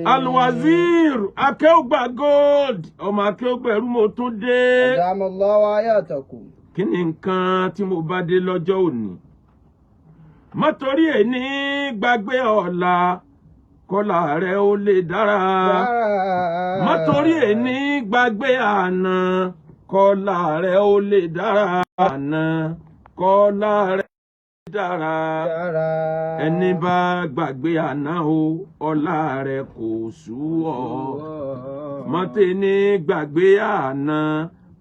Alwazir Akewugba Gold ọmọ Akewugba ẹrú mo tún dé. Adamallahu ayatakum. Kí ni nǹkan tí mo bá dé lọ́jọ́ òní? Má torí ẹni gbàgbé ọ̀la kọ́lá rẹ̀ ó lè dára. Má torí ẹni gbàgbé àná kọ́lá rẹ̀ ó lè dára. Àná kọ́lá rẹ̀ dára. Ẹni bá gbàgbé àná o ọ̀la rẹ̀ kò sú ọ. Má tẹni gbàgbé àná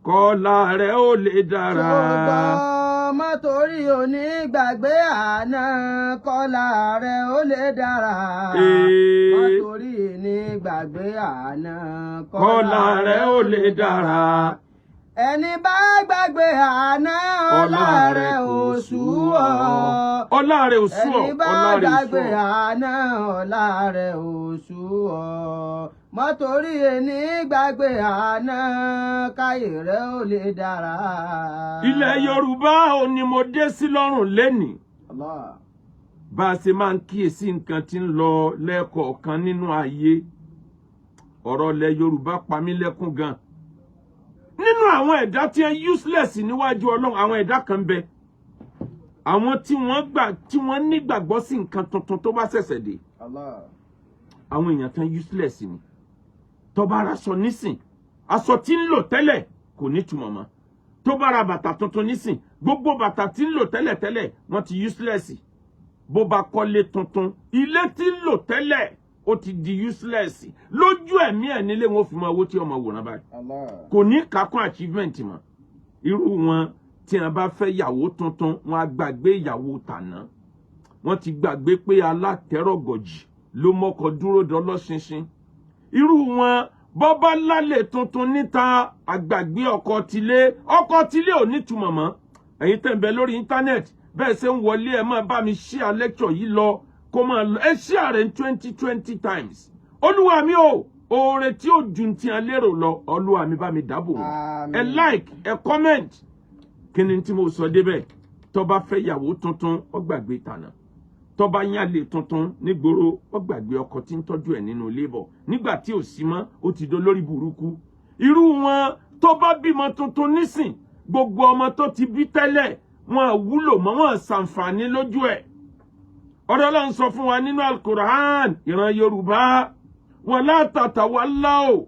kọ́lá rẹ̀ ó lè dára. Má torí òní gbàgbé àná kọ́lá rẹ̀ ó lè dára. Má torí òní gbàgbé àná kọ́lá rẹ̀ ó lè dára. Ẹni bá gbàgbé àná ọ̀la rẹ̀ ò sú ọ. Ọ̀la rẹ̀ ò sú ọ. Ẹni bá gbàgbé àná ọ̀la rẹ̀ ò sú ọ. Má torí ẹni gbàgbé àná káyé rẹ̀ ò lè dára. Ilẹ̀ Yorùbá ò ní mo dé sí lọ́rùn lénìí. Bá a ṣe máa ń kíyèsí nǹkan tí ń lọ lẹ́ẹ̀kọ̀ọ̀kan nínú ayé. Ọ̀rọ̀ ilẹ̀ Yorùbá pa mí lẹ́kún gan. Nínú àwọn ẹ̀dá tí ń useless níwájú Ọlọ́run, àwọn ẹ̀dá kan bẹ. Àwọn tí wọ́n nígbàgbọ́ sí nǹkan tuntun tó bá ṣẹ̀ṣẹ̀ dé. Àwọn èèyàn tán useless ni. Tó bá ra aṣọ nísìn, aṣọ tí ń lò tẹ́lẹ̀ kò ní túmọ̀ mọ́. Tó bá ra bàtà tuntun nísìn, gbogbo bàtà tí ń lò tẹ́lẹ̀ wọ́n ti useless. Bó bá kọ́lé tuntun, ilé tí ń lò tẹ́lẹ̀ ó ti di useless. Lójú ẹ̀mí ẹ̀ nílé wọn fi máa owó tí ọmọ wòran báyìí. Kò ní kákún achievement mọ́. Irú wọn tí wọ́n bá fẹ́ ìyàwó tuntun, wọ́n á gbàgbé ìyàwó tàná. Wọ́n ti gbàgbé pé alátẹ̀rọ̀gọ̀jì ló mọ́kọ dúró dọ́lọ́ṣinṣin. Irú wọn bọ́bá lálẹ́ tuntun níta àgbàgbé ọkọ tilé ò ní túmọ̀ mọ́. Ẹ̀yin tẹ́ ń bẹ lórí íńtánẹ́ẹ̀tì bẹ́ẹ̀ ṣe ń wọlé ẹ máa bá mi share lecture yìí lọ kó máa lọ ẹ share rẹ̀ 20 times. Olúwa mi o, oore tí ó ju ti an lérò lọ, Olúwa mi bá mi dáàbò wọn. Ẹ like, ẹ comment. Kí ni tí mo sọ débẹ̀? Tó bá fẹ́ ìyàwó tuntun, ó gbàgbé tàná. Tó bá yálé tuntun nígboro, ó gbàgbé ọkọ tí ń tọ́jú ẹ̀ nínú ilé bọ̀. Nígbà tí ò sí mọ́, ó ti dolórí burúkú. Irú wọn tó bá bímọ tuntun nísìn, gbogbo ọmọ tó ti bí tẹ́lẹ̀, wọn wúlò mọ́, wọn ṣàǹfààní lójú ẹ̀. Ọ̀rọ̀ Ọlọ́run sọ fún wa nínú Al-Qur'an, ìran Yorùbá, wala tatawallaw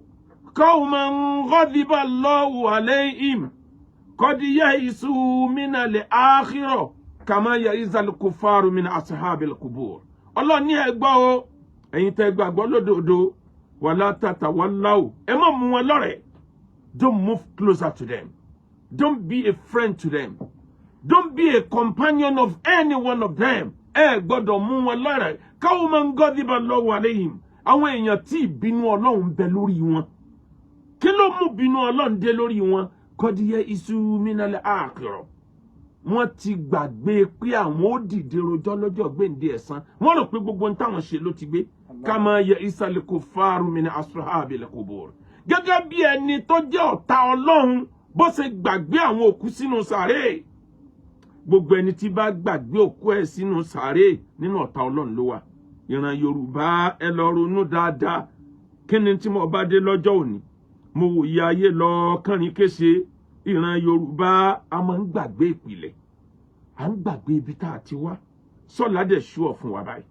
qawman ghadiba Allahu alayhim qad ya'isu minal akhirah kama ya'izal kufaru min ashabil qubur. Ọlọ́run ní ẹ gbọ́ o, ẹ̀yin tẹ́ gbàgbọ́ lódodo, wala tatawallaw, ẹ má mú wọn lọ́rẹ̀ẹ́. Don't move closer to them. Don't be a friend to them. Don't be a companion of any one of them. Ẹ gbọ́dọ̀ mú wọn lọ́rẹ̀ẹ́. Qawman ghadiba Allahu alayhim. Àwọn èèyàn tí ìbínú Ọlọ́run bẹ lórí wọn. Kí ló mú bínú Ọlọ́run dé lórí wọn? Qad ya'isu minal akhirah. Wọ́n ti gbàgbé pé àwọn ó dìde rojọ́ lọ́jọ́ gbéǹde ẹ̀san. Wọ́n rò pé gbogbo ohun táwọn ṣe ló ti gbé. Kama ya'isal kufaru min ashabil qubur. Gẹ́gẹ́ bí ẹni tó jẹ́ ọ̀tá Ọlọ́run bó ṣe gbàgbé àwọn òkú sínú sàréè. Gbogbo ẹni tí bá gbàgbé òkú ẹ̀ sínú sàréè nínú ọ̀tá Ọlọ́run ló wà. Ìran Yorùbá ẹ lọ ronú dáadáa. Kí ni tí mo bá dé lọ́jọ́ òní? Mo wòye ayé lọ kánrin kése. Ìran Yorùbá a máa ń gbàgbé ìpìlẹ̀. À ń gbàgbé ibi tá a ti wá. Sọ́lá dẹ̀ ṣúọ̀ fún wa báyìí.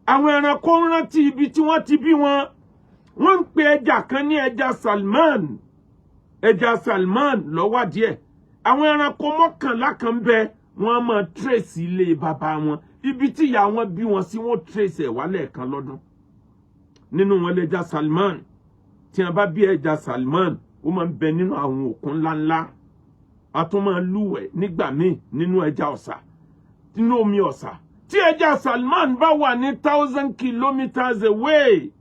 Àwọn ẹranko ń rántí ibi tí wọ́n ti bí wọn. Wọ́n ń pe ẹja kan ní ẹja Salman. Ẹja Salman lọ́wọ́ díẹ̀. Àwọn ẹranko mọ́kànlá kan bẹ, wọ́n máa trace ilé bàbá wọn. Ibi tí ìyá wọn bí wọn sí, wọ́n trace ẹ̀ wálẹ̀ kan lọ́dún. Nínú wọn lẹ́ja Salman. Tí wọ́n bá bí ẹja Salman, ó máa ń bẹ nínú àwọn òkun ńláńlá. A tún máa lúwẹ̀ nígbà míì nínú ẹja ọ̀sà, nínú omi ọ̀sà. Tí ẹja Salman bá wà ní 1000 kilometers away,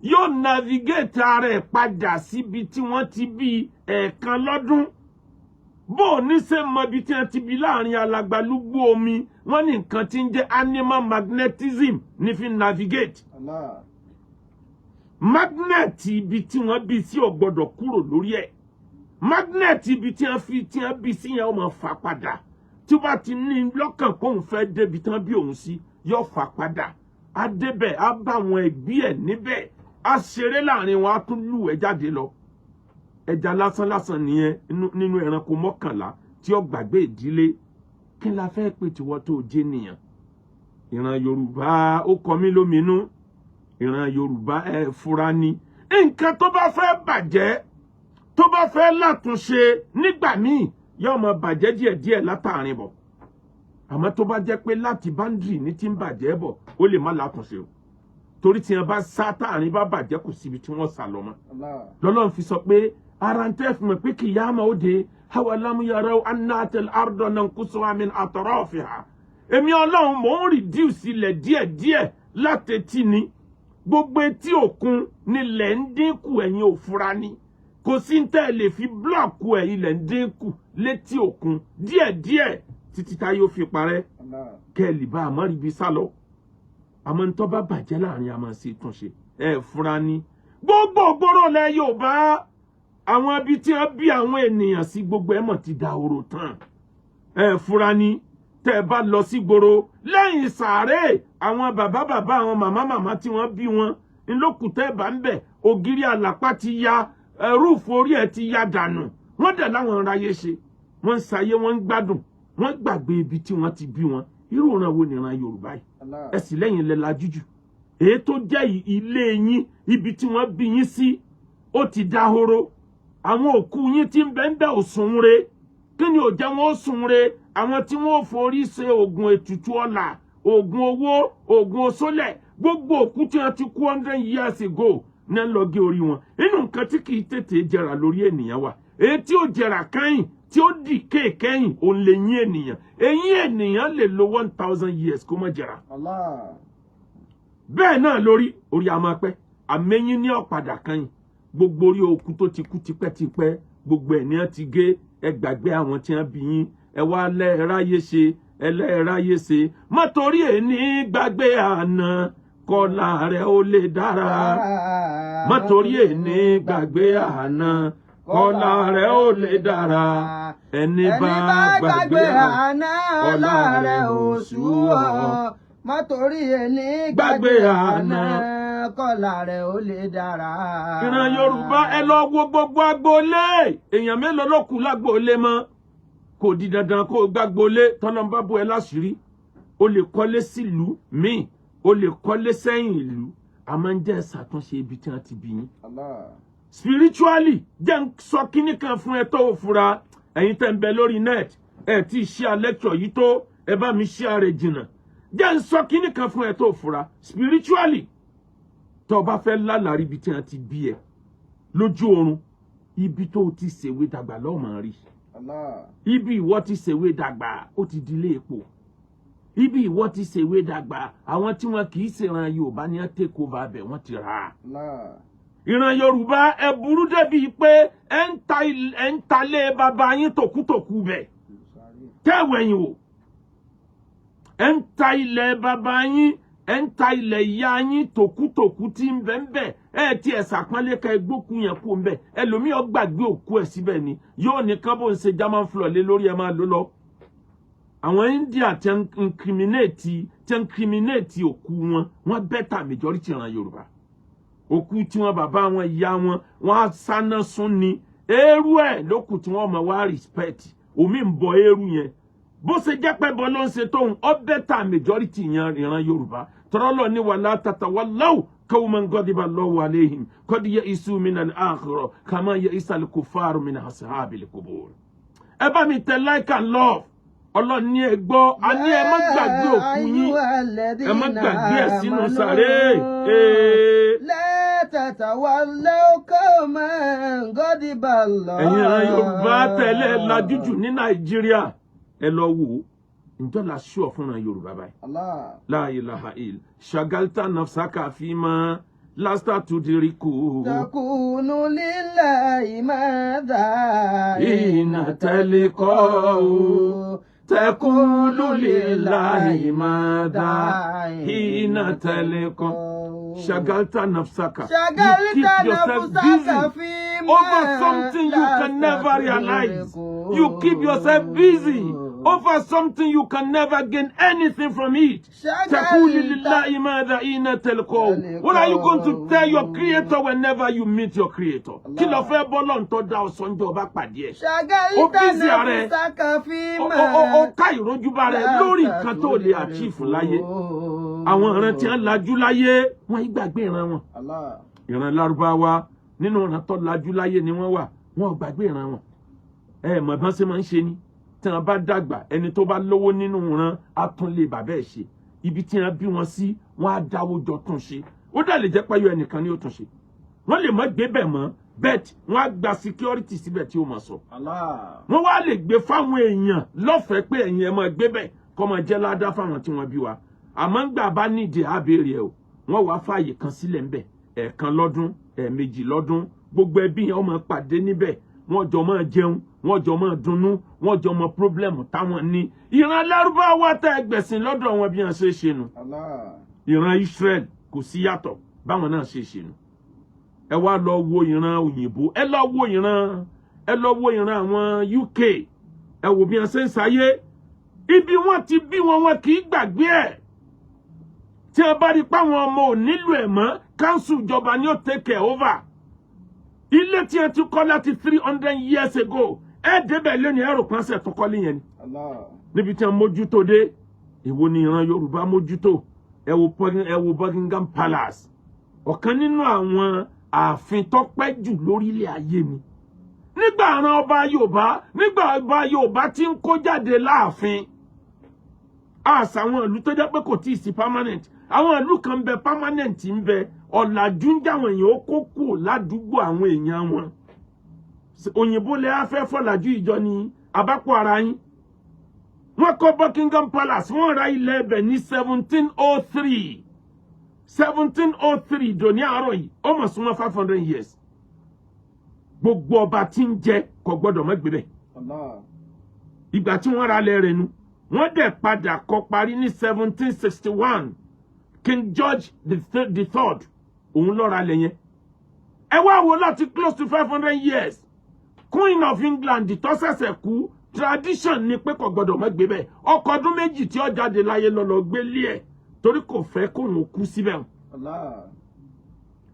yóò navigate ara ẹ̀ padà síbi tí wọ́n ti bí ẹ̀ẹ̀kan lọ́dún. Bó ní ṣe mọ ibi tí wọ́n ti bí láàrin alagbalúgbú omi, wọ́n ní nǹkan tí ń jẹ́ animal magnetism ní fi navigate. Magnet ibi tí wọ́n bí sí ò gbọ́dọ̀ kúrò lórí ẹ̀. Magnet ibi tí wọ́n bí sí yẹn ó máa fà padà. Tí ó bá ti ní lọ́kàn kó òun fẹ́ débi tán bí òun sí, yóò fà padà á débẹ̀ á bá àwọn ẹbí ẹ̀ níbẹ̀ á ṣeré láàrin wọn á tún lù ẹ́ jáde lọ ẹja lásán nìyẹn nínú ẹranko 11 tí ó gbàgbé ìdílé kí la fẹ́ pè tiwọ́ tó jẹ́ nìyàn ìran Yorùbá ó kọ mí lóminú ìran Yorùbá ẹ fura ni nǹkan tó bá fẹ́ bàjẹ́ tó bá fẹ́ látúnṣe nígbà míì yóò máa bàjẹ́ díẹ̀díẹ̀ látàrin bọ̀ àmọ́ tó bá jẹ́ pé láti báńdìrì ní tí ń bàjẹ́ bọ̀ ó lè má látúnṣe o torí tí wọ́n bá sá táàrin bá bàjẹ́ kò síbi tí wọ́n sá lọ mọ́ lọ́lọ́run fi sọ pé ara ń tẹ́ fún mi pé kìyàmá ó de awalam yarau annatil arda nanqusuha min atrafiha èmi Ọlọ́run mò ń reduce ilẹ̀ díẹ̀díẹ̀ látẹ̀tí ni gbogbo etí òkun nílẹ̀ ń dínkù ẹ̀yin ò fura ni kò sí ń tẹ́ lè fi blọ́ọ̀kù ẹ̀ ilẹ̀ ń dínkù létí òkun díẹ̀díẹ̀ títí tá yóò fi parẹ́ kẹ́ẹ̀lì bá àmọ́ ríbi sá lọ àmọ́ ń tọ́ bá bàjẹ́ láàrin àmọ́ sí túnṣe ẹ̀ fura ni gbogbo ògbóró lẹ Yorùbá àwọn ibi tí wọ́n bí àwọn ènìyàn sí gbogbo ẹ̀mọ̀ ti dahoro tán ẹ̀ fura ni tẹ́ bá lọ sí gboro lẹ́yìn sàárè àwọn bàbá àwọn màmá tí wọ́n bí wọn ńlọkùtẹ́ bá ń bẹ̀ ògiri àlàpà ti ya rúùfù orí ẹ̀ ti ya dànù wọ́n dẹ̀ láwọn ráyé ṣe wọ́n ń sayé wọ́n ń gbádùn wọ́n gbàgbé ibi tí wọ́n ti bí wọn irú ìran wo nìran Yorùbá yìí ẹ sì lẹ́yìn lẹ́la jújù èyí tó jẹ́ ilé yín ibi tí wọ́n bí yín sí ó ti dahoro àwọn òkú yín tí ń bẹ ń bẹ ò sùn re kí ni ò jẹ́ wọn ó sùn re àwọn tí wọ́n forí ṣe oògùn ètùtù ọlà oògùn owó oògùn òṣòlẹ̀ gbogbo òkú tí wọ́n ti kú 100 years ago ní lọ gé orí wọn inú nǹkan tí kì í tètè jẹrà lórí ènìyàn wà èyí tí ó jẹrà kẹ́yìn tí ó dì kéèkẹ́yìn òun lè yín ènìyàn eyín ènìyàn lè lo 1000 years kó má jẹrà bẹ́ẹ̀ náà lórí orí a máa pẹ́ àmẹ́yìn ní ọ̀padà kẹ́yìn gbogbo orí òkú tó ti kú tipẹ́tipẹ́ gbogbo ẹ̀ ní wọ́n ti gé ẹ gbàgbé àwọn tí wọ́n bí yín ẹ wá lẹ́ẹ̀ráyé ṣe má torí èní gbàgbé àná kọ́lá rẹ̀ ó lè dára má torí èní gbàgbé àná kọ́lá rẹ̀ ó lè dára ẹni bá gbàgbé àná kọ́lá rẹ̀ ó sú ọ má torí èní gbàgbé àná kọ́lá rẹ̀ ó lè dára. ìran Yorùbá ẹ lọ wo gbogbo agboolé èèyàn mélòó ló kù lágboolé mọ́ kò di dandan kó gbàgboolé tọ́lọ́mbà bò ẹ láṣìírí o lè kọ́lé sílùú míì o lè kọ́lé sẹ́yìn ìlú a máa ń jẹ́ ṣàtúnṣe ibi tí wọ́n ti bí yín. Spiritually jẹ́ ń sọ kíní kan fún ẹ tó fura ẹ̀yin tẹ́ ń bẹ lórí net ẹ tí share lecture yìí tó ẹ bá mi share rẹ̀ jìnnà jẹ́ ń sọ kíní kan fún ẹ tó fura spiritually tó bá fẹ́ lálàrí ibi tí wọ́n ti bí ẹ lójú oorun ibi tó ti ṣèwé dàgbà lọ́mọ rí ibi ìwọ ti ṣèwé dàgbà ó ti di ilé epo ibi ìwọ ti ṣèwé dàgbà àwọn tí wọn kì í ṣèran Yorùbá ní take over bẹ̀ wọ́n ti rà á ìran Yorùbá ẹ burú débi pé ẹ ń talé bàbá yín tòkútòkú bẹ̀ tẹ́wẹ̀yìn wò ẹ ń ta ilẹ̀ bàbá yín ẹ ń ta ilẹ̀ ìyá yín tòkútòkú tí ń bẹ ń bẹ ẹ ti ẹ̀ sàpọ́nlé ka ẹgbókun yẹn kú ń bẹ ẹlòmíì ó gbàgbé òkú ẹ̀ síbẹ̀ ni yóò ní kán bó ń ṣe German floor lé lórí ẹ máa ló lọ. àwọn India ti ń incriminate òkú wọn bẹ́tà majority ìran Yorùbá òkú tí wọn bàbá wọn ìyá wọn á sáná sún ni eérú ẹ̀ lókù tí wọ́n mọ̀ wá respect omi ń bọ eérú yẹn bó ṣe jẹ́ pẹ́ bọ́ ló ń ṣe tóun ọ bẹ́tà majority ìran Yorùbá tọ́rọ́lọ́ ní wàlá tatawallaw qawman ghadiba Allahu alayhim qad ya'isu min al-akhirah kama ya'isa al-kuffaru min ashabil qubur. ẹ bá mi tẹ like and love Ọlọ́run ní ẹ gbọ́ a ní ẹ má gbàgbé òkú yín ẹ má gbàgbé ẹ̀ sínú sàré. la tatawallaw qawman ghadiba Allahu. ẹ̀yin ará Yorùbá tẹ̀lé lajújù ní Nàìjíríà ẹ lọ wò ó ǹjọ́ la ṣọ́ fúnra Yorùbá báyìí la ilaha il shagalta nafsaka fima lasta tudiriku takunu lillahi madha ina taliko takunu lillahi madha ina taliko shagalta nafsaka you keep yourself busy over something you can never realize you keep yourself busy over something you can never gain anything from it. What are you going to tell your creator whenever you meet your creator? Kí ló fẹ́ bọ́lọ̀ tó dá ọ sọ́njọ́ bá pàdé ẹ̀. Ó bísí ààrẹ, ó ká ìrójú bá rẹ̀ lórí nǹkan tó lè achieve láyé. Àwọn ìran tí wọ́n lajú láyé, wọ́n gbàgbé ìran wọn. Ìran Lárúbáwá nínú ìran tó lajú láyé ni wọ́n wà, wọ́n gbàgbé ìran wọn. Mọ̀ bọ́n ṣe máa ń ṣe ni. Tí wọ́n bá dàgbà, ẹni tó bá lówó nínú ìran á tún lè bàbá ẹ̀ ṣe. Ibi tí wọ́n bí wọn sí, wọ́n á dáwó jọ tún ṣe. Ó dà lè jẹ́ pé ẹyọ ẹnìkan ni ó tún ṣe. Wọ́n lè má gbé bẹ̀ mọ́, bet wọ́n á gba security síbẹ̀ tí ó máa sọ. Wọ́n wá lè gbé fáwọn èèyàn lọ́fẹ̀ẹ́ pé ẹ̀yin ẹ máa gbé bẹ̀ kó máa jẹ́ ládá fáwọn tí wọ́n bí wa. Àmọ́ ńgbà bá nídìí àbèrè ẹ̀ o, wọ́n wá fààyè kan sílẹ̀ ńbẹ̀, ẹ̀ẹ̀kan lọ́dún, ẹ̀ẹ̀mejì lọ́dún, gbogbo ẹbí yẹn ó máa pàdé níbẹ̀, wọ́n jọ máa jẹun, wọ́n jọ máa dunnú, wọ́n jọ mọ problem táwọn ní. Ìran Lárúbáwá tẹ́ ẹgbẹ̀sìn lọ́dọ̀ wọn bí wọ́n ṣe ṣe nù. Ìran Israel kò sí yàtọ̀ báwọn náà ṣe ṣe nù. Ẹ wá lọ wo ìran òyìnbó, ẹ lọ wo ìran àwọn UK, ẹ wò bí wọ́n ṣe ń sáyé. Ibi wọ́n ti bí wọn kì í gbàgbé ẹ̀. Tí wọ́n bá rí pé àwọn ọmọ ò nílò ẹ̀ mọ́, council ìjọba ni ó take over. Ilé tí wọ́n ti kọ́ láti 300 years ago, ẹ débẹ̀ lónìí ẹ̀rọ kan ṣe tún kọ́lé yẹn ni. Níbi tí wọ́n mójútó dé, èwo ni ìran Yorùbá mójútó? Ẹ wo Buckingham Palace. Ọ̀kan nínú àwọn ààfin tó pẹ́ jù lórílẹ̀ ayé ni. Nígbà àrán ọba Yorùbá tí ń kó jáde láàfin. Àṣàwọn ìlú tó jẹ́ pé kò tí ì sí permanent. Àwọn ìlú kan ń bẹ permanent ń bẹ. Ọ̀làjú ń jáwọn èèyàn ó kó kù ládùúgbò àwọn èèyàn wọn. Òyìnbó lè á fẹ́ fọ́làjú ìjọ ni àbápọ̀ ara yín. Wọ́n kọ́ Buckingham Palace, wọ́n ra ilẹ̀ ẹbẹ̀ ní 1703. 1703 dòní àárọ̀ yìí, ó mọ̀ súnmọ́ 500 years. Gbogbo ọba tí ń jẹ kò gbọ́dọ̀ má gbé bẹ̀. Ìgbà tí wọ́n ra ilẹ̀ rẹ̀ nu, wọ́n dẹ̀ padà kọ́ parí ní 1761. King George the Third, òun ló ra ilẹ̀ yẹn. Ẹ wá wo láti close to 500 years. Queen of England tó ṣẹ̀ṣẹ̀ kú, tradition ni pé kò gbọ́dọ̀ má gbé bẹ̀. Ọkọ ọdún méjì tí ó jáde láyé lọ gbé lé ẹ̀ torí kò fẹ́ kóun kú síbẹ̀.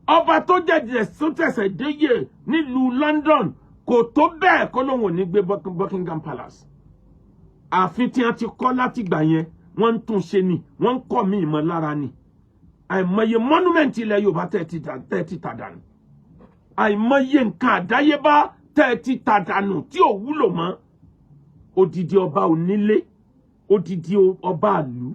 Ọba tó jẹjẹ tó tẹ̀sẹ̀ déyè nílùú London kò tó bẹ́ẹ̀ kó lóun ò ní gbé Buckingham Palace. Ààfin tí wọ́n ti kọ́ láti gbà yẹn, wọ́n ń tún ṣe ni, wọ́n ń kọ́ mí ìmọ̀ lára ni. Àìmọye monument ilẹ̀ Yorùbá tẹ́ ti tàdánù. Àìmọye nǹkan àdáyébá tẹ́ ti tàdánù tí ò wúlò mọ́. Odidi ọba onílé, odidi ọba ìlú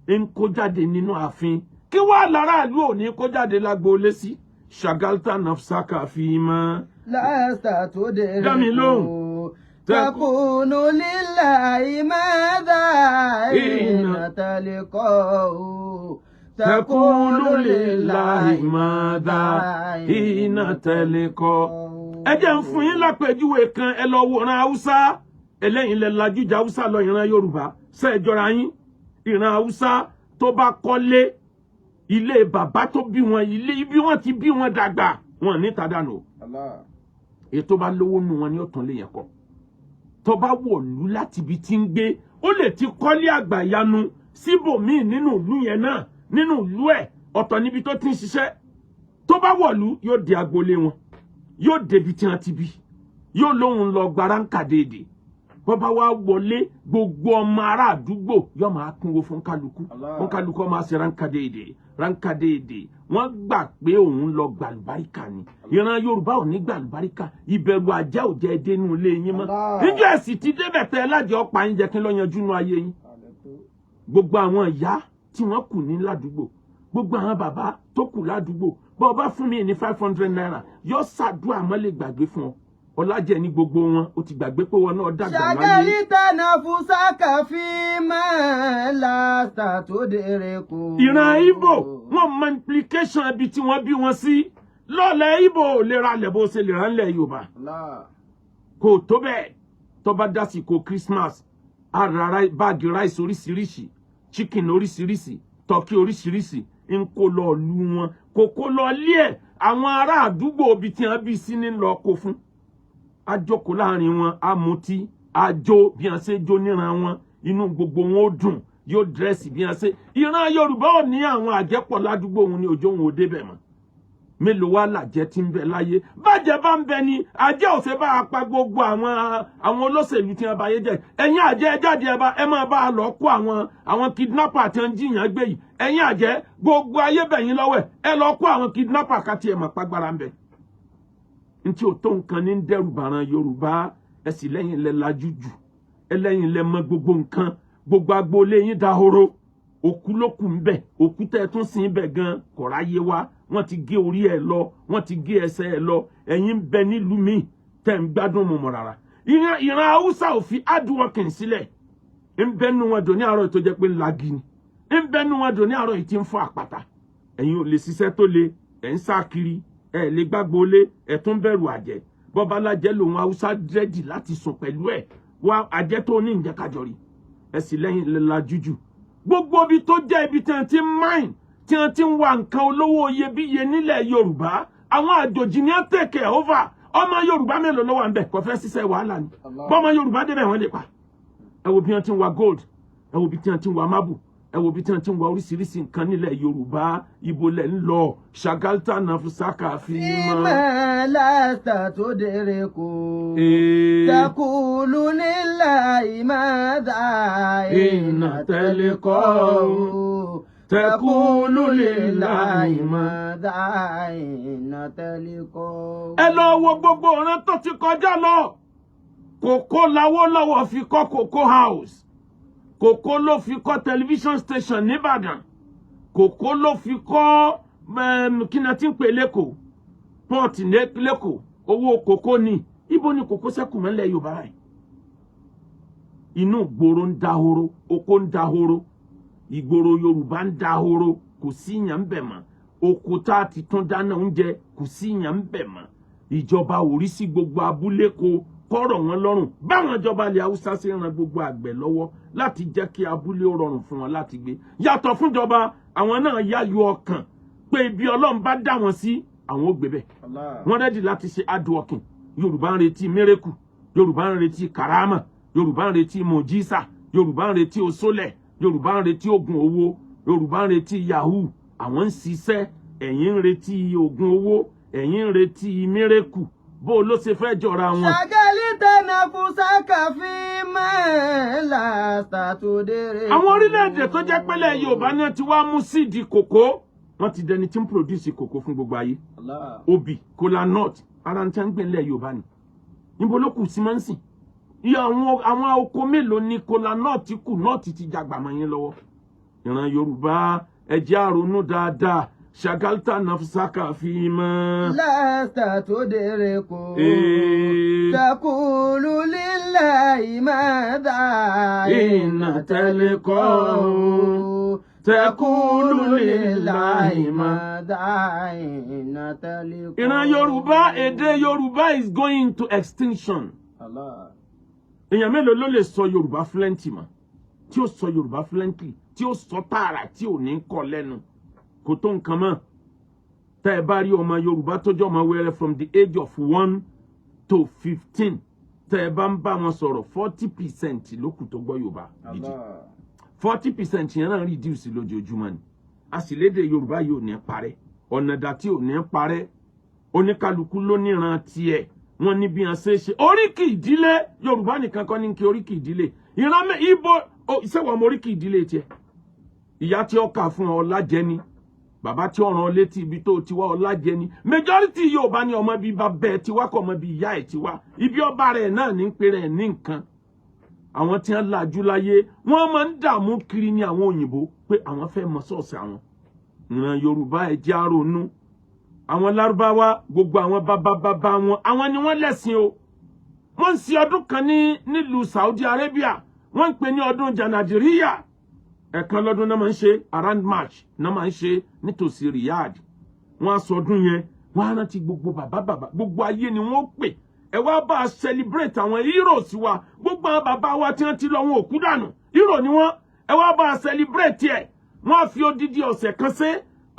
ń kó jáde nínú ààfin. Kí wá lára ìlú ò ní kó jáde lágboolé sí? Shagalta nafsaka fi mọ́. Lásìtà tó dé Dá mi lóhùn. Takunu lillahi madha ina talqahu. Takunu lillahi madha ina talqahu. Ẹ jẹ́ ń fún yín lápèjúwe kan, ẹ lọ wòran Haúsá. Ẹlẹ́yin lẹ lajújà Haúsá lọ ìran Yorùbá. Ṣé ẹ jọra yín? Ìran Haúsá tó bá kọ́lé, ilé bàbá tó bí wọn, ilé ibi wọn ti bí wọn dàgbà, wọn ní tàdánù. Ètò bá lówó nù wọn ni ó tún lè yẹn kọ́. Tó bá wọ̀lú láti ibi tí ń gbé, ó lè ti kọ́lé àgbàyanu síbòmíì nínú ìlú yẹn náà, nínú ìlú ẹ̀, ọ̀tọ̀ níbi tó ti ń ṣiṣẹ́. Tó bá wọ̀lú, yóò di agboolé wọn, yóò débi tí wọ́n ti bí, yóò lóhun lọ gba ránkàdéèdè. Bọ́bá wá wọlé, gbogbo ọmọ ará àdúgbò yóò máa kúnwó fún kálukú. Fún kálukú máa ṣe ránkàdéèdè. Wọ́n gbà pé òun lọ gbàlùbáríkà ni. Ìran Yorùbá ò ní gbàlùbáríkà. Ìbẹ̀rù àjẹ́ ò jẹ́ dénú ilé yín mọ́. Níjọ́ ẹ̀sìn ti débẹ̀ tẹ́ lájẹ́ ọ̀pá yín jẹ́ kí ló yanjú nú ayé yín. Gbogbo àwọn ìyá tí wọ́n kù ní ládùúgbò, gbogbo àwọn bàbá tó kù ládùúgbò, bọ́ bá fún mi ní 500 naira, yóò ṣàdúrà mọ́ lè gbàgbé fún ọ. Ọlájẹ ní gbogbo wọn, ó ti gbàgbé pé wọn náà dàgbà láyé. Shagalta nafsaka fi ma lásìtà tó dé kù. Ìran Ìgbò, wọ́n mọ implication ibi tí wọ́n bí wọn sí. Lọ́lẹ̀ Ìgbò lè ra lẹ̀ bó ṣe lè ra ńlẹ̀ Yorùbá. Kò tó bẹ́ẹ̀ tó bá dásìkò Christmas, a ra báàgì rice oríṣiríṣi, chicken oríṣiríṣi, turkey oríṣiríṣi, ń kó lọ lu wọn. Kò kó lọ lé ẹ̀, àwọn ará àdúgbò ibi tí wọ́n bí sí ní lọ kó fún. A jókòó láàrin wọn, a mutí, àjò bí wọ́n ṣe jó níran wọn inú gbogbo wọn ó dùn yóò dírẹ́sì bí wọ́n ṣe ìran Yorùbá ò ní àwọn àjẹpọ̀ ládùúgbò òun ní ọjọ́ òun ò débẹ̀ mọ́ mélòó wá làjẹ́ tí ń bẹ láyé bàjẹ́ bá ń bẹ ni àjẹ́ ò ṣe bá a pa gbogbo àwọn olóṣèlú tí wọ́n bá yé jẹ́ ẹ̀yin àjẹ́ ẹ jáde ẹ máa bá a lọ kó àwọn kidnapper tí wọ́n jiyàn gbé yìí ẹ̀yin àjẹ́ gbogbo ayé bẹ̀yìn lọ́wọ́ ẹ lọ kó àwọn kidnapper káti ẹ̀ mọ̀ pàgbára ń bẹ. ntí ò tó nǹkan ní dẹ́rù bàrán Yorùbá ẹ sì lẹ́yìn lẹ lajú jù ẹ lẹ́yìn lẹ mọ̀ gbogbo nǹkan gbogbo agboolé yín dahoro òkú ló kù ń bẹ òkú tẹ́ tún sin bẹ gan kò ráyé wá wọ́n ti gé orí ẹ̀ lọ wọ́n ti gé ẹsẹ̀ ẹ̀ lọ ẹ̀yin bẹ nílùú mi tẹ́ ń gbádùn mọ̀mọ́ rárá ìran Haúsá ò fi hardworking sílẹ̀ ń bẹ nu wọn dò ní àárọ̀ tó jẹ́ pé ńlági ni ń bẹ nu wọn dò ní àárọ̀ yìí tí ń fọ́ àpáta ẹ̀yin ò lè ṣiṣẹ́ tó le ẹ̀ ń sá kiri ẹ̀ lè gbàgbó lé ẹ̀ tún bẹ̀rù àjẹ́ bọ́balájẹ́ lòun Haúsá dírẹ́dì láti sùn pẹ̀lú ẹ̀ wá àjẹ́ tó ní ìjẹ́kájọ rí ẹ̀ sì lẹ́yìn lẹ́la jújù gbogbo ibi tó jẹ́ ibi tí wọ́n ti mine tí wọ́n ti ń wa nǹkan olówó iyebíye nílẹ̀ Yorùbá àwọn àjòjì ní wọ́n take over ọmọ Yorùbá mélòó ló wà ń bẹ̀ kò fẹ́ ṣiṣẹ́ wàhálà ni bọ́mọ Yorùbá débẹ̀ wọ́n lè pa ẹ wo bí wọ́n ti ń wa gold ẹ wo bí tí wọ́n ti ń wa marble ẹ wo bí tí wọ́n ti ń wa oríṣiríṣi nǹkan nílẹ̀ Yorùbá ibo lẹ̀ ń lọ ṣàgáltà nàfṣàkà fi mọ́. fíìmọ̀ láta tó dèrè kò takùlù nílà ìmọ̀dá iná tẹ́lẹ̀ kọ́ takùlù nílà ìmọ̀dá iná tẹ́lẹ̀ kọ́. ẹ lọ wo gbogbo ọ̀ràn tó ti kọjá lọ kòkó lawó fi kọ́ Cocoa House kòkó ló fi kọ́ television station nìbàdàn kòkó ló fi kọ́ kí ni a ti ń pè lẹ́kọ̀ọ́ port lẹ́kọ̀ọ́ owó kòkó ni ibo ni kòkó ṣẹ́kù mọ́lẹ̀ Yorùbá rẹ̀ inú ìgboro ń dahoro oko ń dahoro ìgboro Yorùbá ń dahoro kò sí ìyàn ń bẹ̀ mọ́ òkúta ti tún dáná oúnjẹ kò sí ìyàn ń bẹ̀ mọ́ ìjọba ò rí sí gbogbo abúlé kọ́rọ̀ wọn lọ́rùn báwọn ìjọba ilẹ̀ Haúsá ṣe ran gbogbo àgbẹ̀ lọ́wọ́ láti jẹ́ kí abúlé ó rọrùn fún wọn láti gbé yàtọ̀ fúnjọba àwọn náà yáyọ ọkàn pé ibi Ọlọ́run bá dá wọn sí àwọn ó gbé bẹ̀ wọ́n rẹ́dì láti ṣe hardworking Yorùbá ń retí miracle Yorùbá ń retí karama Yorùbá ń retí mojisa Yorùbá ń retí osólẹ̀ Yorùbá ń retí oògùn owó Yorùbá ń retí yahoo àwọn ń ṣiṣẹ́ ẹ̀yin ń retí oògùn owó ẹ̀yin ń retí miracle bó ló ṣe fẹ́ jọra wọn. ṣàgálí tẹ̀nà fún sákàfí mẹ́ẹ̀lá sàtúndéré. àwọn orílẹ̀-èdè tó jẹ́ pẹ́lẹ̀ Yorùbá náà ti wá mú síìdì kòkó wọ́n ti dẹni tí ń produce kòkó fún gbogbo ayé. obì kola nut ara ń tẹ́ ń gbẹ̀lẹ̀ Yorùbá ni níbo ló kù sí máa ń sìn iye àwọn oko mélòó ni kola nut kù nut ti jàgbà mọ́ yín lọ́wọ́. ìran Yorùbá ẹ jẹ́ á ronú dáadáa ṣàgáltà nàfṣàkà fi mọ́. láta tó dèrè kò takùlù lílà ìmọ̀dá iná tẹ́lẹ̀ kọ́ takùlù lílà ìmọ̀dá iná tẹ́lẹ̀ kọ́. ìran Yorùbá èdè Yorùbá is going to extinction. èèyàn mélòó ló lè sọ Yorùbá fluently mọ́ tí ó sọ Yorùbá fluently tí ó sọ tààrà tí ò ní kọ lẹ́nu kò tó nǹkan mọ́ tẹ́ ẹ bá rí ọmọ Yorùbá tó jọ ọmọ wẹ́rẹ́ from the age of 1 to 15 tẹ́ ẹ bá ń bá wọn sọ̀rọ̀ 40% ló kù tó gbọ́ Yorùbá gidi 40% yẹn náà reduce lójoojúmọ́ ni a sì lédè Yorùbá yìí ò ní parẹ́ ọ̀nà dà tí ò ní parẹ́ oníkálukú ló níran tiẹ̀ wọ́n ní bí wọ́n ṣe ṣe oríkì ìdílé Yorùbá nìkan kọ́ ní kí oríkì ìdílé ìran ibo ìṣèwọ̀n ọmọ oríkì ìdílé tiẹ̀ ìyá tí ó kà fún ọ Ọlájẹni bàbá tí ó rán létí ibi tó ti wá Ọlájẹni majority Yorùbá ní ọmọ bíi bàbá ẹ̀ ti wá kọ́ ọmọ bíi ìyá ẹ̀ ti wá ibi ọba rẹ̀ náà ní pé rẹ̀ ní nǹkan àwọn tí wọ́n lajú láyé wọ́n máa ń dààmú kiri ní àwọn òyìnbó pé àwọn fẹ́ mọ ṣọ́ọ̀ṣì àwọn ìran Yorùbá ẹ jẹ́ á ronú àwọn Lárúbáwá gbogbo àwọn bàbá wọn àwọn ni wọ́n lẹ́sìn o wọ́n ń ṣe ọdún kan nílùú Saudi Arabia wọ́n ń pè ní ọdún Janadiriya ẹ̀kan lọ́dún náà máa ń ṣe around March náà máa ń ṣe nítòsí Riyadh wọ́n á sọ ọdún yẹn wọ́n á rántí gbogbo bàbá gbogbo ayé ni wọ́n pè ẹ wá bá a celebrate àwọn heroes wa gbogbo àwọn bàbá wa tí wọ́n ti lọ wọn òkú dànù hero ni wọ́n ẹ wá bá a celebrate ẹ̀ wọ́n á fi odidi ọ̀sẹ̀ kan ṣe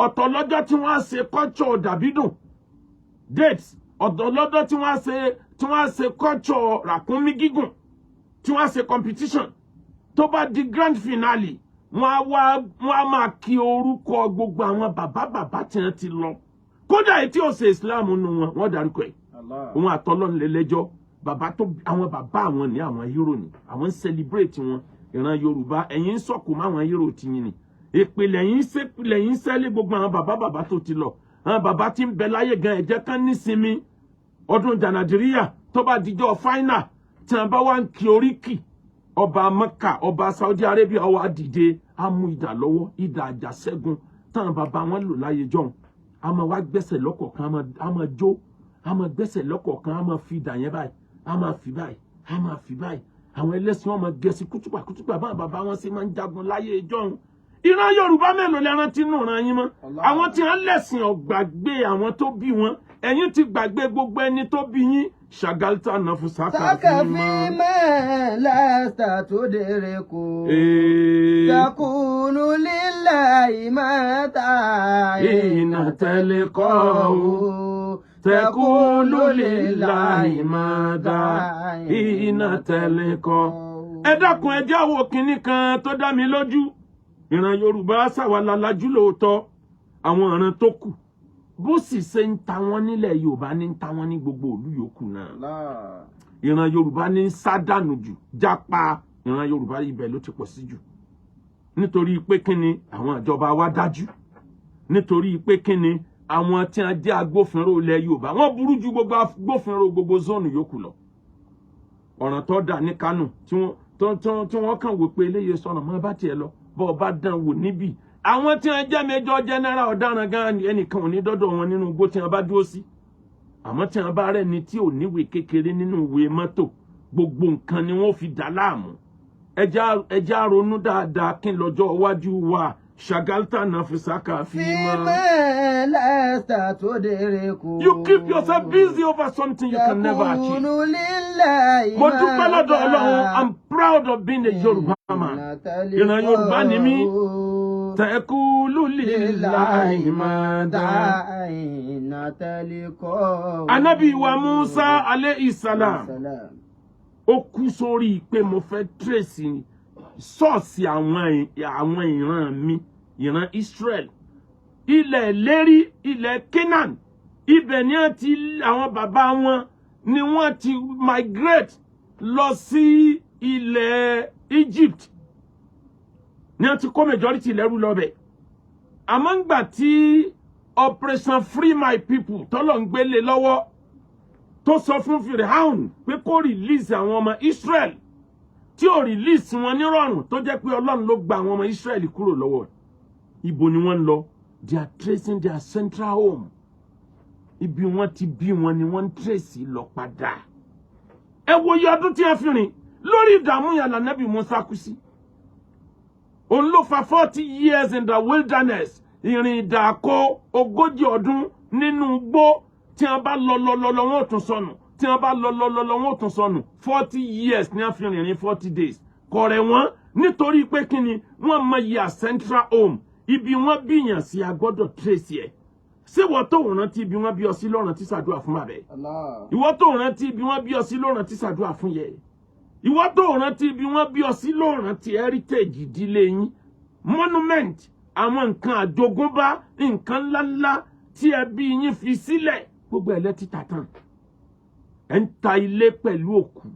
ọ̀tọ̀ lọ́jọ́ tí wọ́n á ṣe culture dàbídùn dates ọ̀tọ̀ lọ́jọ́ tí wọ́n á ṣe culture ràkúnmí gígùn tí wọ́n ṣe competition tó bá di grand finale wọ́n á máa kí orúkọ gbogbo àwọn bàbá tí wọ́n ti lọ kódà èyí tí ó ṣe Islam nínú wọn wọ́n dárúkọ ẹ̀ òun àtọ́lọ́run lẹ́lẹ́jọ́ àwọn bàbá àwọn ní àwọn hero ni àwọn ń celebrate wọn ìran Yorùbá ẹ̀yin ń sọ̀kò mọ́ àwọn hero ti yín ni ìpìlẹ̀ yín sẹ́lẹ̀ gbogbo àwọn bàbá tó ti lọ àwọn bàbá tí ń bẹ láyé gan ẹ̀jẹ̀ kan nísinmi ọdún jànàdìríyà tó bá dijọ́ final tí wọ́n bá wá ń kí oríkì ọba Mẹ́kà ọba Saudi Arabia wá dìde á mú idà lọ́wọ́ idà àjàṣẹ́gun táwọn bàbá wọn lò láyé jọ́hun a máa wá gbẹ́sẹ̀ lọ́kọ̀ọ̀kan a máa jó a máa gbẹ́sẹ̀ lọ́kọ̀ọ̀kan a máa fi idà yẹn báyìí a máa fi báyìí a máa fi báyìí àwọn ẹlẹ́sìn wọn máa gẹ̀ẹ́sì kútùpà báwọn bàbá wọn ṣe máa ń jagun láyé jọ́hun ìran Yorùbá mélòó lẹ́ran tí nù ran yín mọ́ àwọn tí wọ́n lẹ̀sìn ọ̀gbàgbé àwọn tó bí wọn ẹ̀yin ti gbàgbé gbogbo ẹni tó bí yín ṣàgálítà nàfùsákà fi mẹ́ lẹ́sà tó dèrè kù takùnú lílẹ̀ ìmẹ́ta ìnà tẹ́lẹ̀ kọ́ ò takùnú lílẹ̀ ìmẹ́ta ìnà tẹ́lẹ̀ kọ́. ẹ dákun ẹ jáwọ́ kínní kan tó dá mi lójú ìran Yorùbá ṣàwàlálájú lóòótọ́ àwọn ìran tó kù bó sì ṣe ń ta wọn nílẹ̀ Yorùbá ní ń ta wọn ní gbogbo ìlú yòókù náà ìran Yorùbá ní ń sádànù jù jápa ìran Yorùbá ibẹ̀ ló ti pọ̀ sí jù nítorí pé kíni àwọn ìjọba wa dájú nítorí pé kíni àwọn tí wọ́n jẹ́ agbófinró ilẹ̀ Yorùbá wọ́n burú ju gbogbo agbófinró gbogbo zónù yòókù lọ ọ̀ràn tó dà ní Kánò tí wọ́n kàn wò pé eléyìí sọ̀rọ̀ mọ́ bá tiẹ̀ lọ bọ́ bá dán wò níbí àwọn tí wọ́n jẹ́ Major General ọ̀daràn gan ẹnìkan ò ní dọ́dọ̀ wọn nínú igbó tí wọ́n bá dúró sí àmọ́ tí wọ́n bá rẹ̀ ní tí ò níwèé kékeré nínú ìwé mọ́tò gbogbo nǹkan ni wọ́n fi dá láàmú ẹja ronú dáadáa kí n lọ́jọ́ iwájú wa ṣàgálítà nàfùsákà fi mẹ́ lẹ́sà tó dèrè kù. You keep yourself busy over something you can never achieve. Mo dúpẹ́ lọ́dọ̀ Ọlọ́run, I'm proud of being a Yorùbá man. Ìran Yorùbá ni mí. Tẹ̀kúlù lílàhí mada. Ànábì wa Musa alayhi salam. Ó kú sórí pé mo fẹ́ trace sọ́ọ̀sì àwọn ìran mi ìran Israel ilẹ̀ lérí ilẹ̀ Canaan ibẹ̀ ni àwọn bàbá wọn ni wọ́n ti migrate lọ sí ilẹ̀ Egypt ni wọ́n ti kó majority lẹ́rú lọ́bẹ̀ àmọ́ ńgbà tí Operation Free My People tọ́lọ̀ ń gbélé lọ́wọ́ tó sọ fún Firaun pé kó release àwọn ọmọ Israel tí ó release wọn nírọ̀rùn tó jẹ́ pé Ọlọ́run ló gba àwọn ọmọ Israel kúrò lọ́wọ́ ibo ni wọ́n lọ they are tracing their central home ibi wọ́n ti bí wọn ni wọ́n trace lọ padà ẹ wo iye ọdún tí a fi rìn lórí ìdààmú yẹn l'Ànábì Mùsá kú sí òun ló fa 40 years in the wilderness ìrìn ìdàkọ 40 ọdún nínú igbó tí wọ́n bá lọ wọn ò tún sọnù tí wọ́n bá lọ wọn ò tún sọnù 40 years ní a fi rìn 40 days kọ̀rẹ̀ wọn nítorí pé kíni wọ́n mọ iye central home ibi wọ́n bíyàn sí a gbọ́dọ̀ trace ẹ̀ ṣé ìwọ tó rántí ibi wọ́n bí ọ sí ló rántí ṣàdúrà fún bàbá ìwọ tó rántí ibi wọ́n bí ọ sí ló rántí ṣàdúrà fún yẹ ìwọ tó rántí ibi wọ́n bí ọ sí ló rántí heritage ìdílé yín monument àwọn nǹkan àjogúnbá nǹkan ńláńlá tí ẹbí yín fi sílẹ̀ gbogbo ẹ̀ lẹ́tí tàtàn ẹ̀ ń ta ilé pẹ̀lú òkú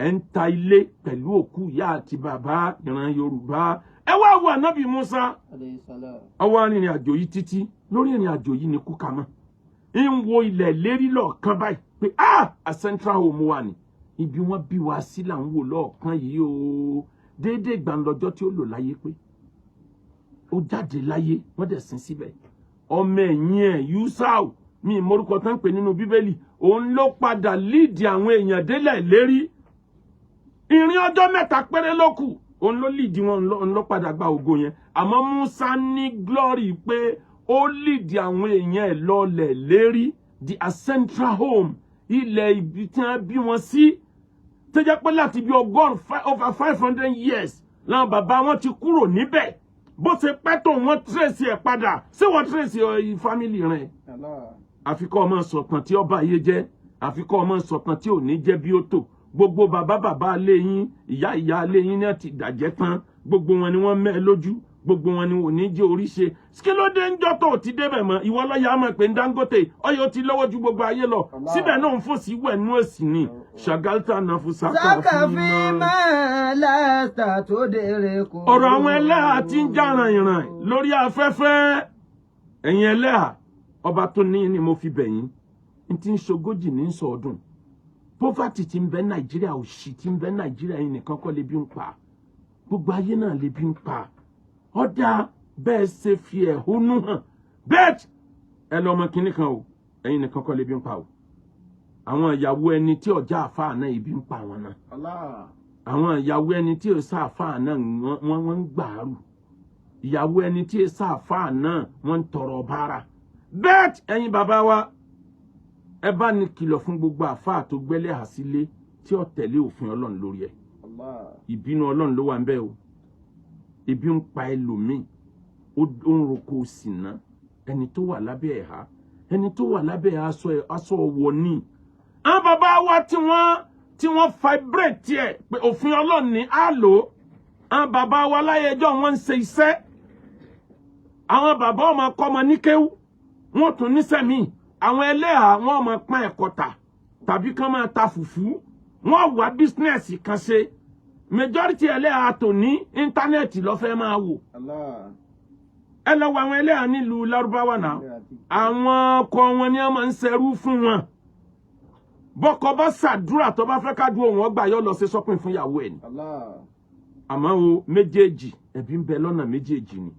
ẹ̀ ń ta ilé pẹ̀lú òkú ìyá àti bàbá ìran Yorùbá ẹ wá wo Ànábì Mùsá ọwọ́ arìnrìn àjò yìí títí lórí ìrìn àjò yìí ni kú ka mọ́ ń wo ilẹ̀ lérí lọ́ọ̀kan báyìí pé a central home wà ní ibi wọ́n bí wa sí là ń wò lọ́ọ̀kan yìí o déédéé gbàǹlọ́jọ́ tí ó lò láyé pé ó jáde láyé wọ́n dẹ̀ sin síbẹ̀ ọmọ ẹ̀yìn ẹ̀ Yúsáù mi ìmọ̀rúkọ tán pè nínú Bíbélì òun ló padà líìdì àwọn èèyàn délẹ̀ lérí ìrìn ọjọ́ 3 péré ló kù òun ló líìdì wọn ló padà gba ògo yẹn àmọ́ Mùsá ní glory pé ó líìdì àwọn èèyàn ẹ̀ lọ́lẹ̀ lérí the central home ilẹ̀ ibi tí wọ́n bí wọn sí tó jẹ́ pé láti bí over 500 years làwọn bàbá wọn ti kúrò níbẹ̀ bó ṣe pẹ́ tó wọ́n trace ẹ̀ padà ṣé wọ́n trace family rẹ̀ àfikọ́ ọmọ sọ̀tàn tí ọba ayé jẹ́ àfikọ́ ọmọ sọ̀tàn tí ò ní jẹ́ bí ó tò gbogbo bàbá alé yín ìyá alé yín náà ti dàjẹ́ tán gbogbo wọn ni wọ́n mẹ́ lójú gbogbo wọn ni wò ní jẹ́ oríṣe kí ló dé ń jọ́ tó ti débẹ̀ mọ́ ìwọ lọ́yà mọ̀ pé Dangote ọyọ́ ti lọ́wọ́ ju gbogbo ayé lọ síbẹ̀ náà ń fò sí wẹ̀nú èsì ni ṣàgáltà náà fún sákàfíìmọ̀ lẹ́tà tó dèrè kò. ọ̀rọ̀ àwọn ẹlẹ́hà ti ń já ràn lórí afẹ́fẹ́ ẹ̀yin ẹlẹ́hà ọba tó ní ni mo fi bẹ̀yìn n ti ń ṣogójì ní sọ̀ọ́dún poverty ti ń bẹ Nàìjíríà òṣì ti ń bẹ Nàìjíríà yìí nìkan kọ́ lebi ń pa gbogbo ayé náà lebi ń pa ọ̀dà bẹ́ẹ̀ ṣe fi ẹ̀hónú hàn bẹ́ẹ̀ ẹ lọ́mọ kínní kan o ẹ̀yin nìkan kọ́ lebi ń pa o àwọn ìyàwó ẹni tí ọjà àfáà náà ibi ń pa wọn náà àwọn ìyàwó ẹni tí ò sáàfáà náà wọ́n ń gbàárù ìyàwó ẹni tí ò sáàfáà náà wọ́n ń tọrọ bára bẹ́ẹ̀ ẹ̀yin bàbá wa ẹ bá ní kìlọ̀ fún gbogbo àfáà tó gbẹ́lẹ́ àsílé tí ó tẹ̀lé òfin Ọlọ́run lórí ẹ̀ ìbínú Ọlọ́run ló wà ń bẹ̀ o ebi ń pa ẹlòmíì ó ń roko sínà ẹni tó wà lábẹ́ ẹ̀há ẹni tó wà lábẹ́ aṣọ ọwọ́ ní àwọn bàbá wa tí wọ́n vibrate ẹ̀ pé òfin Ọlọ́run ní á lò àwọn bàbá wa láyé ẹjọ́ wọ́n ń ṣe iṣẹ́ àwọn bàbá ọmọ kọ́mọ níkéwú wọ́n tún níṣẹ́ míì àwọn ẹlẹ́hà wọ́n máa pọ́n ẹ̀kọ́ tàbí kán máa ta fùfú wọ́n wá bísínẹ́sì kan ṣe majority ẹlẹ́hà tó ní íńtánẹ́ẹ̀tì ló fẹ́ máa wò ẹ lọ wọ àwọn ẹlẹ́hà nílùú Lárúbáwá náà àwọn ọkọ wọn ni wọ́n máa ń ṣerú fún wọn bọ́kọ bá ṣàdúrà tó bá fẹ́ kádùn òun ọgbà yọ lọ ṣe shopping fún ìyàwó ẹ̀ ni àmọ́ o méjèèjì ẹ̀bí ń bẹ lọ́nà méjèèjì ni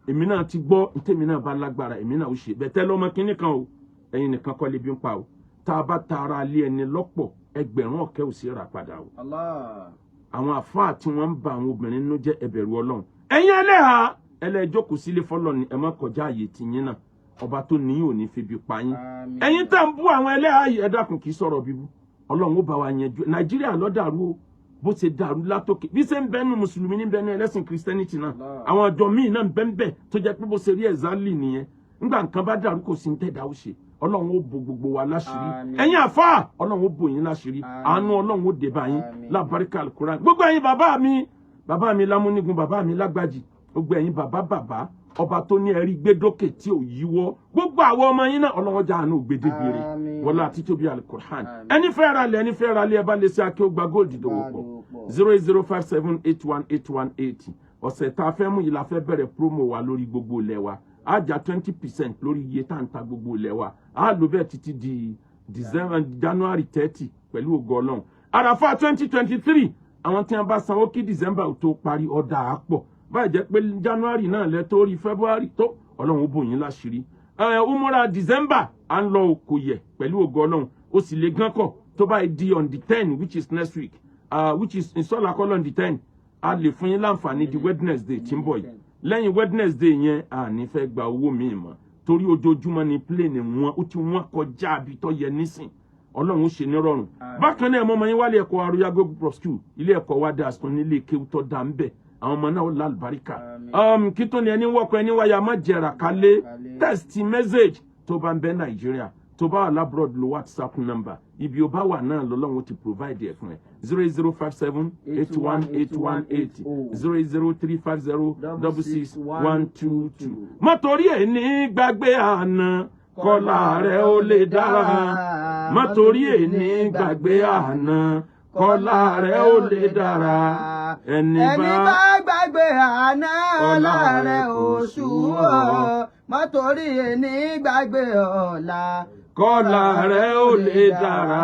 èmi náà ti gbọ́ ntẹ́mi náà bá lágbára èmi náà ó ṣe bẹ́tẹ́ lọ́mọ kínní kan o ẹ̀yin nìkan kọ́ lebi ń pa o tá a bá tara alé ẹni lọ́pọ̀ ẹgbẹ̀rún ọ̀kẹ́ ò sí rà padà o àwọn àfáà tí wọ́n ń ba àwọn obìnrin nínú jẹ́ ẹbẹ̀rù Ọlọ́run ẹ̀yin ẹlẹ́hà ẹlẹ́jókòó sílé fọlọ́ ni ẹ má kọjá àyè tìyín náà ọba tó ní ò ní febi pa yín ẹ̀yin tá ń bú àwọn ẹlẹ́hà yìí ẹ dákun kì í sọ̀rọ̀ bíbú Ọlọ́run ó bá wa yanjú Nàìjíríà ló dàrú o bó ṣe dàrú látòkè bí ṣe ń bẹnu mùsùlùmí ní bẹnu ẹlẹ́sìn Christianity náà àwọn ọjọ́ míì náà ń bẹ́ńbẹ́ tó jẹ́ pé bó ṣe rí ẹ̀zálì nìyẹn nígbà nǹkan bá dàrú kò sí ń tẹ̀dá ó ṣe Ọlọ́run ó bo gbogbo wa láṣìírí ẹ̀yin àfáà Ọlọ́run ó bò yín láṣìírí àánú Ọlọ́run ó dé bá yín lábáríkà Al-Qur'an gbogbo ẹ̀yin bàbá mi Lámúnigun bàbá mi Lágbájì gbogbo ẹ̀yin bàbá ọba tó ní ẹ̀rí gbédókè tí ò yíwọ́ gbogbo àwọn ọmọ yín náà Ọlọ́run já àánú gbèdébìrì wọlá àti tóbi Al-Qur'an ẹni fẹ́ ra lẹ̀ ẹ bá lè ṣe Akewugba Gold dòwò pọ̀ 08057818180 ọ̀sẹ̀ tá a fẹ́ mú yìí la fẹ́ bẹ̀rẹ̀ promo wa lórí gbogbo ilẹ̀ wa á já 20% lórí iye tá à ń ta gbogbo ilẹ̀ wa á lò bẹ́ẹ̀ títí di January 30 pẹ̀lú ògo Ọlọ́run àràfà 2023 àwọn tí wọ́n bá sanwó kí December tó parí ọ̀dà àpọ̀ báyìí jẹ́ pé January náà lẹ tó rí February tó Ọlọ́run ó bò yín láṣìírí umura December à ń lọ òkò yẹ pẹ̀lú ògo Ọlọ́run ó sì lè gán kọ̀ tó báyìí di on the 10 which is next week which is insọ́lá kọ́lọ́ on the 10 a lè fún yín láǹfààní di Wednesday tí ń bọ̀ yìí lẹ́yìn Wednesday yẹn a ní fẹ́ gba owó mi mọ́ torí ojoojúmọ́ ni plane wọn ó ti wọ́n kọjá àbí tó yẹ nísìn Ọlọ́run ó ṣe ní rọrùn bákan náà ọmọ yín wálé ẹ̀kọ́ Aroyago Pro School ilé ẹ̀kọ́ wa dà sùn nílé kéwú tó dá ń bẹ̀ àwọn ọmọ náà ó lálùbáríkà kí tó ní ẹni wọ́kọ̀ ẹni wáyà má jẹ̀rà kálé text message tó bá ń bẹ Nàìjíríà tó bá wà labroad lo WhatsApp number ibi ó bá wà náà lọ́lọ́run ti provide ẹ̀ fún ẹ 08057818180 08035066122 má torí ẹ̀ ní gbàgbé àná kọ́lá rẹ̀ ó lè dára má torí ẹ̀ ní gbàgbé àná kọ́lá rẹ̀ ó lè dára ẹni bá gbàgbé àná ọ̀la rẹ̀ oṣù ọ̀ má torí ẹni gbàgbé ọ̀la kọ́lá rẹ̀ ó lè dára.